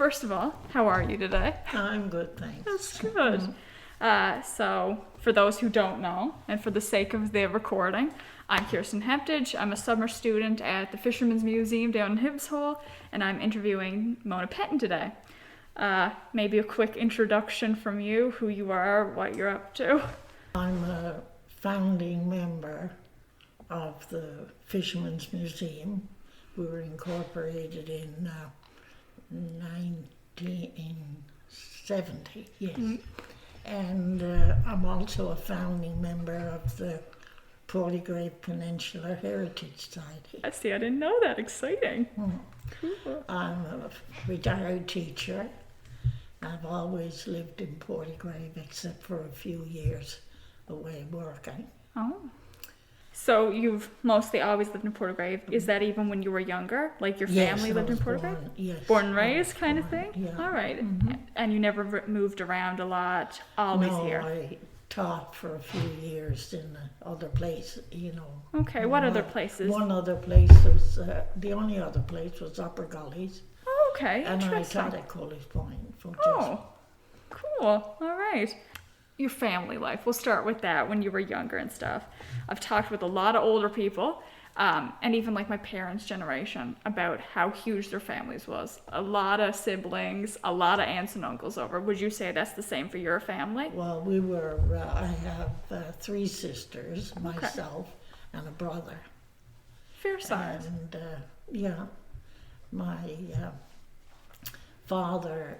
first of all, how are you today? I'm good, thanks. That's good. So, for those who don't know, and for the sake of the recording, I'm Kiersten Hepditch. I'm a summer student at the Fisherman's Museum down in Hibbs Hole, and I'm interviewing Mona Petten today. Maybe a quick introduction from you, who you are, what you're up to. I'm a founding member of the Fisherman's Museum. We were incorporated in 1970, yes. Mm-hmm. And I'm also a founding member of the Portagrave Peninsula Heritage Society. I see, I didn't know that. Exciting. Cool. I'm a retired teacher. I've always lived in Portagrave except for a few years away working. Oh. So you've mostly always lived in Portagrave. Is that even when you were younger? Like your family lived in Portagrave? Born and raised kind of thing? Yeah. All right. Mm-hmm. And you never moved around a lot, always here? No, I taught for a few years in other places, you know. Okay, what other places? One other place was, the only other place was Upper Gullies. Oh, okay, and interesting. I taught at College Point. Oh, cool. All right. Your family life, we'll start with that when you were younger and stuff. I've talked with a lot of older people, and even like my parents' generation, about how huge their families was. A lot of siblings, a lot of aunts and uncles over. Would you say that's the same for your family? Well, we were, I have 3 sisters, myself, and a brother. Fair size. And my father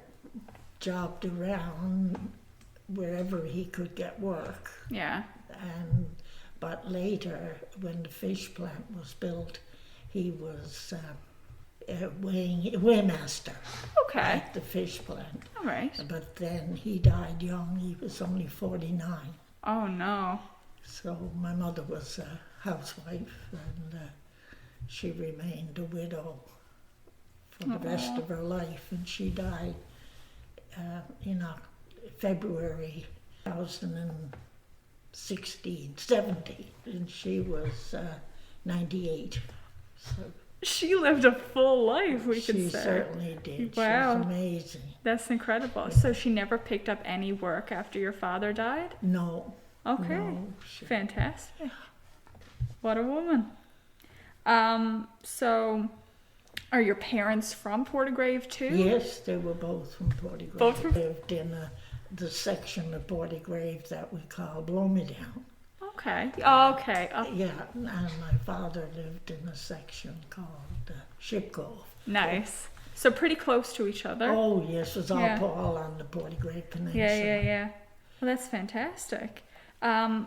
jobbed around wherever he could get work. Yeah. But later, when the fish plant was built, he was weighmaster at the fish plant. All right. But then he died young. He was only 49. Oh no. So my mother was a housewife, and she remained a widow for the rest of her life, and she died in February 2070, and she was 98. So she lived a full life, we could say. She certainly did. Wow. She was amazing. That's incredible. Yeah. So she never picked up any work after your father died? No. Okay. No, fantastic. What a woman. So are your parents from Portagrave too? Yes, they were both from Portagrave. Both from... They lived in the section of Portagrave that we call Blow-Me-Down. Okay. Yeah, and my father lived in a section called Ship Cove. Nice. So pretty close to each other. Oh yes, it was all on the Portagrave Peninsula. Yeah. Well, that's fantastic.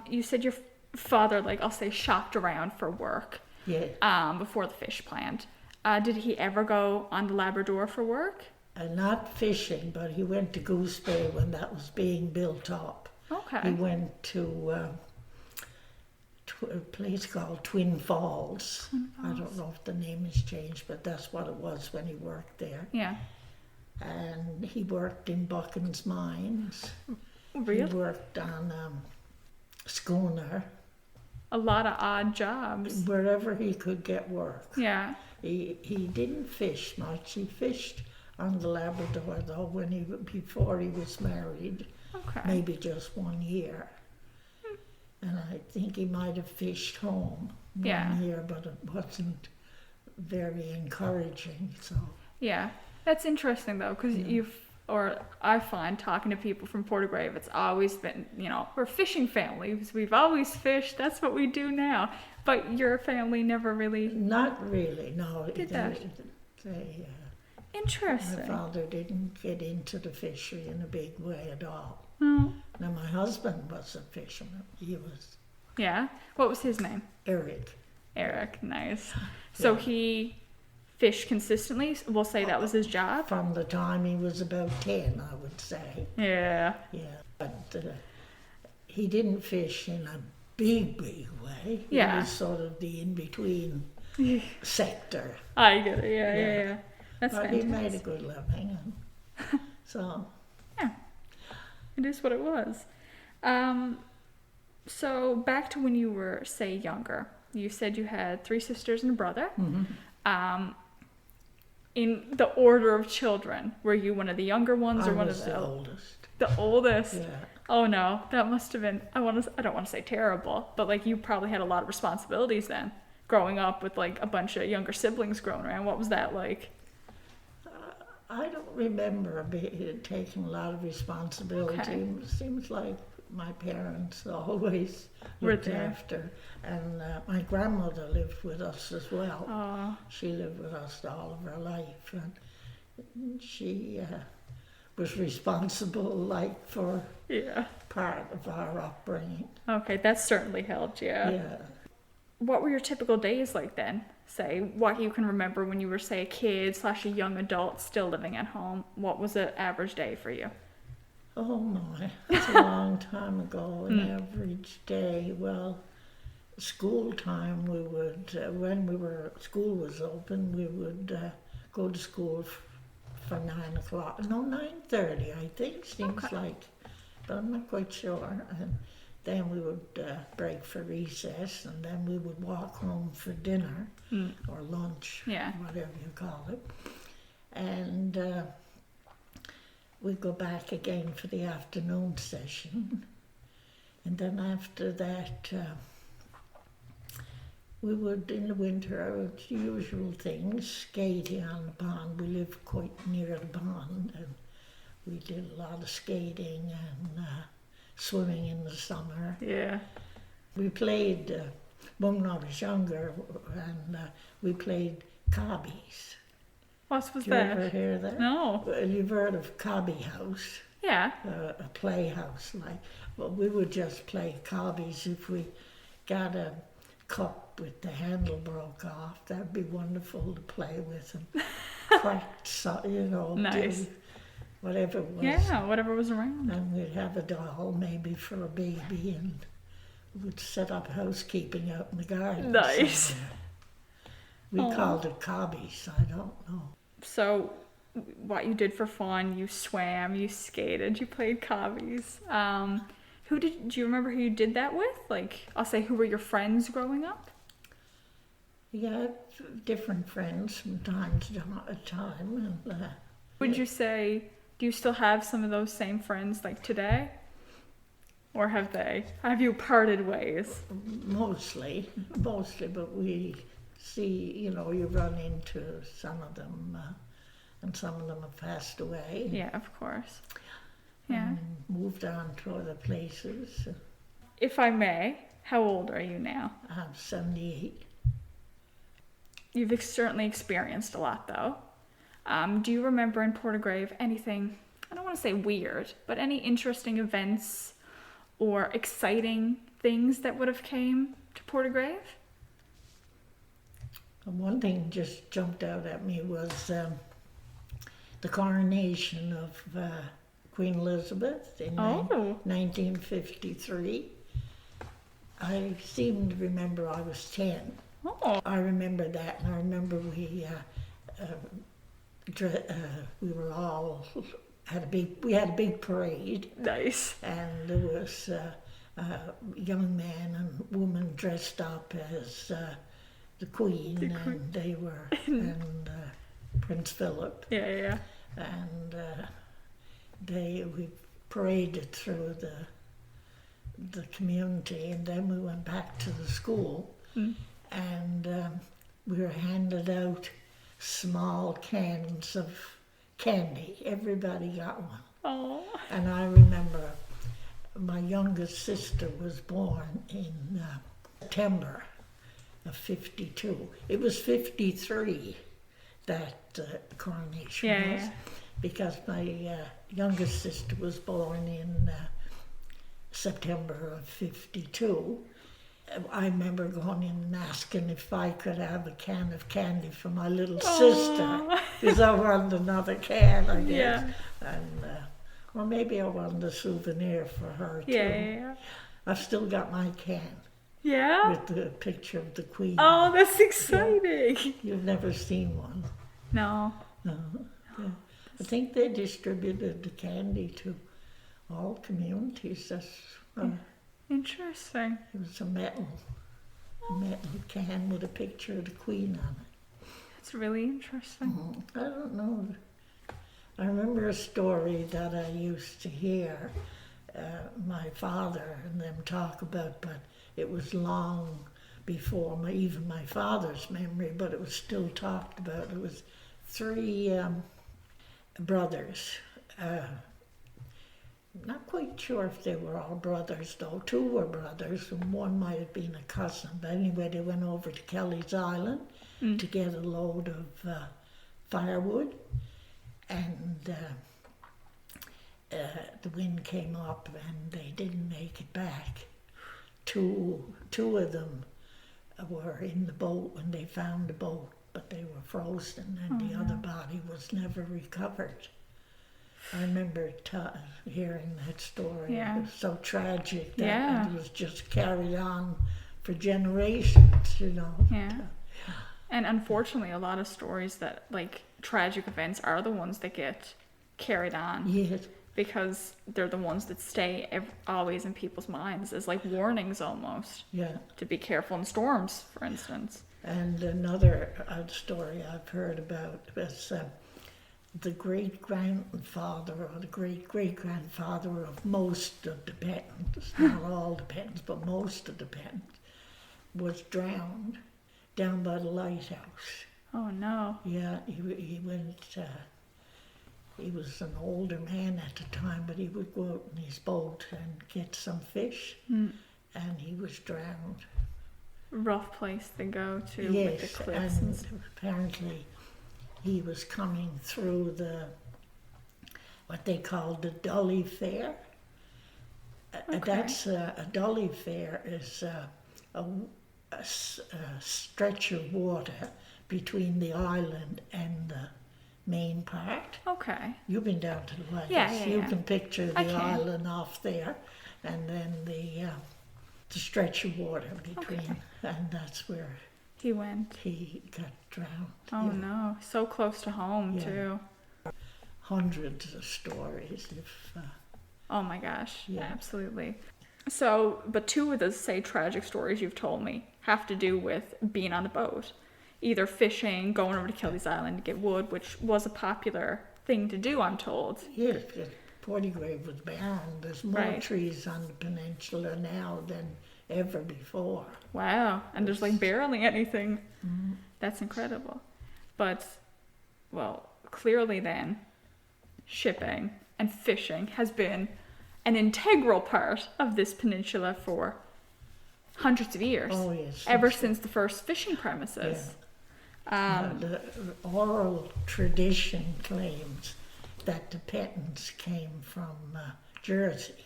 You said your father, I'll say, shopped around for work. Yeah. Before the fish plant. Did he ever go on the Labrador for work? Not fishing, but he went to Goose Bay when that was being built up. Okay. He went to a place called Twin Falls. I don't know if the name has changed, but that's what it was when he worked there. Yeah. And he worked in Buchan's Mines. Really? He worked on schooner. A lot of odd jobs. Wherever he could get work. Yeah. He didn't fish much. He fished on the Labrador though before he was married. Okay. Maybe just 1 year. And I think he might have fished home 1 year, but it wasn't very encouraging. So. Yeah, that's interesting though, because I find talking to people from Portagrave, it's always been, we're fishing families. We've always fished. That's what we do now. But your family never really... Not really, no. Interesting. My father didn't get into the fishery in a big way at all. Oh. Now, my husband was a fisherman. He was... Yeah? What was his name? Eric. Eric, nice. So he fished consistently? We'll say that was his job? From the time he was about 10, I would say. Yeah. Yeah, but he didn't fish in a big way. He was sort of the in-between sector. I get it, yeah. That's but fantastic. He made a good living. So... Yeah. It is what it was. So back to when you were, say, younger. You said you had 3 sisters and a brother. Mm-hmm. In the order of children, were you one of the younger ones I or one was of the oldest. the oldest? Yeah. Oh no, that must have been, I don't want to say terrible, but like you probably had a lot of responsibilities then, growing up with like a bunch of younger siblings growing around. What was that like? I don't remember taking a lot of responsibility. Okay. It seems like my parents always Were looked there. after. And my grandmother lived with us as well. Oh, She lived with us all of her life. And she was responsible like for yeah. part of our upbringing. Okay, that certainly helped, yeah. Yeah. What were your typical days like then? Say, what you can remember when you were, say, a kid / a young adult still living at home. What was an average day for you? Oh my, that's a long time ago. An average day. Well, school time, we would, school was open, we would go to school for 9 o'clock. No, 9:30, I think, seems Okay. like, but I'm not quite sure. And then we would break for recess, and then we would walk home for dinner or lunch, Yeah. whatever you call it. And we'd go back again for the afternoon session. And then after that, we would, in the winter, usual things, skating on the pond. We lived quite near the pond, and we did a lot of skating and swimming in the summer. Yeah. We played, when I was younger, and we played cobbies. What was Did you ever that? hear that? No. Well, you've heard of Cobby House, Yeah. a playhouse like. Well, we would just play cobbies if we got a cup with the handle broke off. That'd be wonderful to play with and cracked, Nice. do whatever it was. Yeah, whatever was around. And we'd have a doll maybe for a baby, and we'd set up housekeeping out in the garden. Nice. somewhere. We Aw. called it cobbies. I don't know. So, what you did for fun, you swam, you skated, you played cobbies. Do you remember who you did that with? Like, I'll say, who were your friends growing up? Yeah, different friends from time to time. And, Would you say, do you still have some of those same friends like today? Or have you parted ways? mostly, but we see, you run into some of them, and some of them have passed away. Yeah, of course. Yeah. And moved on to other places. If I may, how old are you now? I'm 78. You've certainly experienced a lot, though. Do you remember in Portagrave anything, I don't want to say weird, but any interesting events or exciting things that would have came to Portagrave? And one thing just jumped out at me was the coronation of Queen Elizabeth in 1953. I seem to remember I was 10. Oh, I remember that, and I remember we were all we had a big parade, nice. and there was a young man and woman dressed up as the Queen, and they were and Prince Philip, Yeah. and we paraded through the community, and then we went back to the school. And we were handed out small cans of candy. Everybody got one. Oh, And I remember my youngest sister was born in September of 52. It was 53 that coronation was. Yeah. Because my youngest sister was born in September of 52. I remember going in and asking if I could have a can of candy for my little sister, because I wanted another can, I guess. Yeah. And, or maybe I wanted a souvenir for her too. Yeah. I've still got my can Yeah? with the picture of the Queen. Oh, that's exciting. You've never seen one? No. No. Yeah. I think they distributed the candy to all communities. That's Interesting. it was a metal can with a picture of the Queen on it. It's really interesting. I don't know. I remember a story that I used to hear my father and them talk about, but it was long before even my father's memory, but it was still talked about. It was three brothers. Not quite sure if they were all brothers though. Two were brothers and one might have been a cousin. But anyway, they went over to Kelly's Island to get a load of firewood, and the wind came up and they didn't make it back. Two of them were in the boat when they found the boat, but they were frozen, and the other body was never recovered. I remember hearing that story. Yeah. It was so tragic that Yeah. it was just carried on for generations, you know. Yeah. And unfortunately, a lot of stories that, like, tragic events are the ones that get carried on. Yes. Because they're the ones that stay always in people's minds as, like, warnings almost. Yeah. To be careful in storms, for instance. And another story I've heard about was the great-grandfather or the great-great-grandfather of most of the Pettens, not all the Pettens, but most of the Pettens, was drowned down by the lighthouse. Oh, no. Yeah, he went, he was an older man at the time, but he would go out in his boat and get some fish, and he was drowned. Rough place to go to Yes, with the cliffs and and stuff. apparently he was coming through what they called the Dolly Fair. That's a Dolly Fair is a stretch of water between the island and the main part. Okay. You've been down to the lighthouse. Yeah, You yeah. can picture I the can. island off there, and then the stretch of water between, Okay. and that's where He went. he got drowned. Oh, Yeah. no. So close to home, Yeah. too. Hundreds of stories. If Oh, my gosh. Yeah. Absolutely. So, but two of the, say, tragic stories you've told me have to do with being on a boat. Either fishing, going over to Kelly's Island to get wood, which was a popular thing to do, I'm told. yes, Portygrave was barren. There's more Right. trees on the peninsula now than ever before. Wow. And there's, like, barely anything. That's incredible. But, well, clearly then, shipping and fishing has been an integral part of this peninsula for hundreds of years. Oh yes. Ever it's- since the first fishing premises. the oral tradition claims that the Pettens came from Jersey,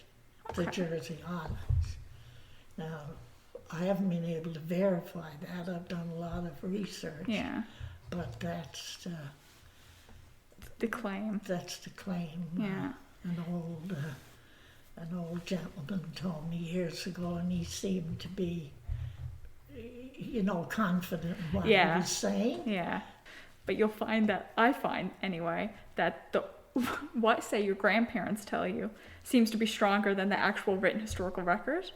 the Okay. Jersey Islands. Now, I haven't been able to verify that. I've done a lot of research, Yeah, but that's the claim. the claim. Yeah. An old gentleman told me years ago, and he seemed to be, confident in what Yeah. he was saying. Yeah. But you'll find that, I find anyway, that what, say, your grandparents tell you seems to be stronger than the actual written historical record.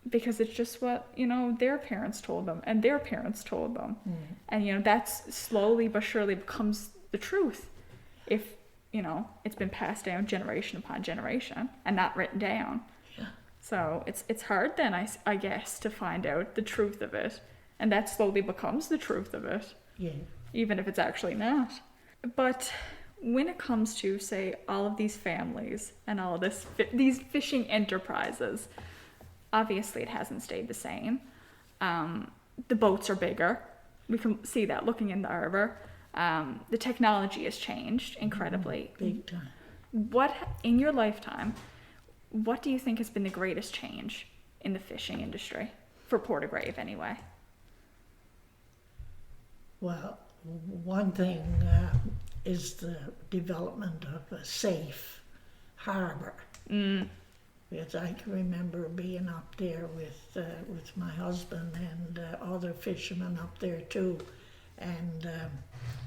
Because it's just what, their parents told them and their parents told them. And, that's slowly but surely becomes the truth. If, it's been passed down generation upon generation and not written down. Yeah. So it's hard then, I guess, to find out the truth of it. And that slowly becomes the truth of it, Yeah. even if it's actually not. But when it comes to, say, all of these families and all of these fishing enterprises, obviously it hasn't stayed the same. The boats are bigger. We can see that looking in the harbor. The technology has changed incredibly. Big time. What, in your lifetime, what do you think has been the greatest change in the fishing industry? For Portagrave, anyway. Well, one thing is the development of a safe harbor. Because I can remember being up there with my husband and other fishermen up there too, and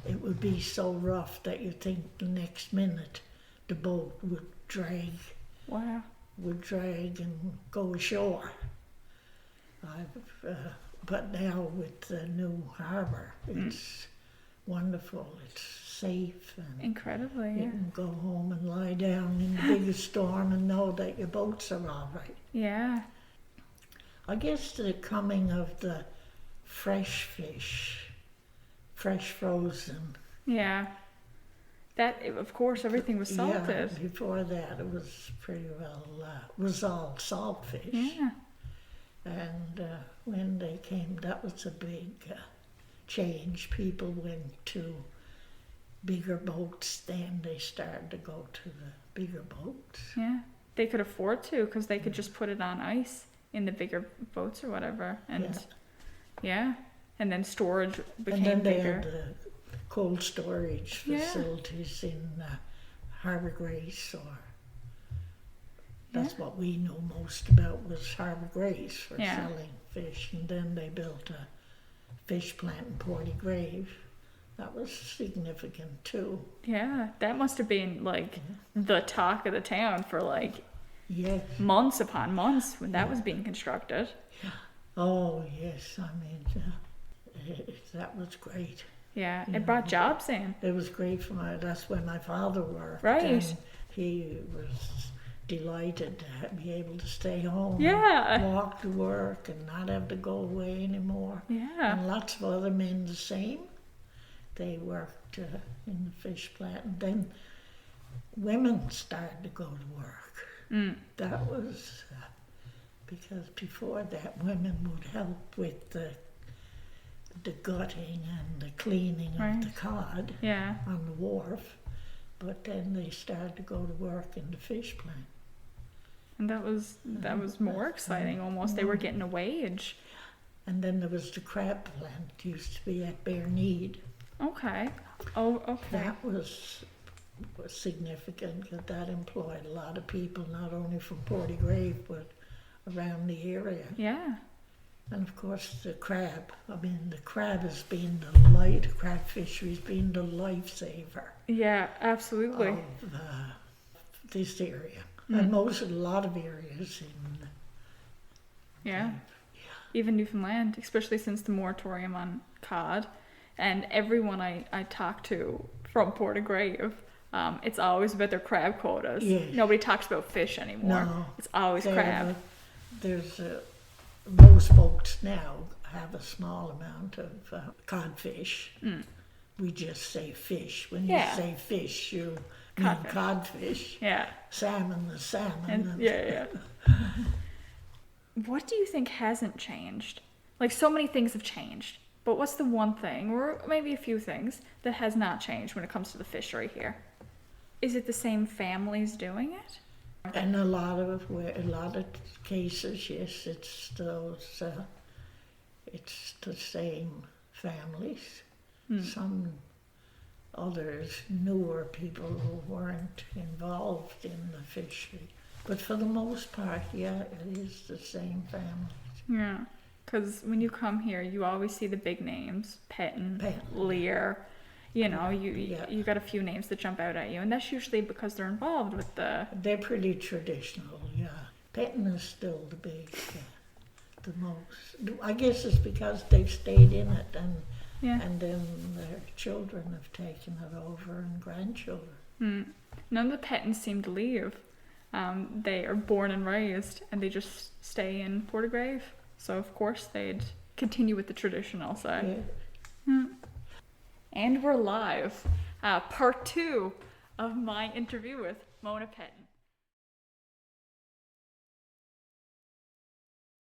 it would be so rough that you think the next minute the boat would drag Wow. and go ashore. I've But now with the new harbour, it's wonderful. It's safe, and Incredibly, you yeah. can go home and lie down in the biggest storm and know that your boats are all right. Yeah. I guess the coming of the fresh fish, fresh frozen. Yeah. That, of course, everything was salted. Yeah, before that it was pretty well, was all salt fish. Yeah. And when they came, that was a big change. People went to bigger boats, then they started to go to the bigger boats. Yeah. They could afford to, because they could just put it on ice in the bigger boats or whatever. And yeah. And then storage became and then they bigger. had the cold storage Yeah. facilities in Harbour Grace, or that's what we know most about, was Harbour Grace for selling fish. And then they built a fish plant in Portygrave. That was significant too. Yeah, that must have been like the talk of the town for like months upon months when that was being constructed. Oh yes, I mean that was great. Yeah, it brought jobs in. It was great for that's where my father worked. Right. And he was delighted to be able to stay home. Yeah. And walk to work and not have to go away anymore. Yeah. And lots of other men the same. They worked in the fish plant. And then women started to go to work. That was because before that women would help with the gutting and the cleaning of the cod on the wharf. But then they started to go to work in the fish plant. And that was more exciting almost. They were getting a wage. And then there was the crab plant, used to be at Bareneed. Okay. Oh, okay. That was significant because that employed a lot of people, not only from Portygrave, but around the area. Yeah. And of course the crab. I mean, the crab has been the crab fishery has been the lifesaver. Yeah, absolutely. Of this area. And a lot of areas in... Even Newfoundland, especially since the moratorium on cod. And everyone I talk to from Portygrave, it's always about their crab quotas. Yes. Nobody talks about fish anymore. No. It's always crab. Most boats now have a small amount of codfish. We just say fish. When you say fish, you mean codfish. Yeah. Salmon, the salmon. What do you think hasn't changed? Like, so many things have changed, but what's the one thing, or maybe a few things, that has not changed when it comes to the fishery here? Is it the same families doing it? And a lot of cases, yes, it's those. It's the same families. Some others, newer people who weren't involved in the fishery. But for the most part, it is the same families. Yeah, because when you come here, you always see the big names, Petten, Lear. You know, you got a few names that jump out at you, and that's usually because they're involved with the... They're pretty traditional, yeah. Petten is still the big, the most. I guess it's because they've stayed in it, and then their children have taken it over, and grandchildren. None of the Pettens seem to leave. They are born and raised, and they just stay in Portygrave. So of course they'd continue with the tradition, I'll say. Yeah. And we're live. Part 2 of my interview with Mona Petten.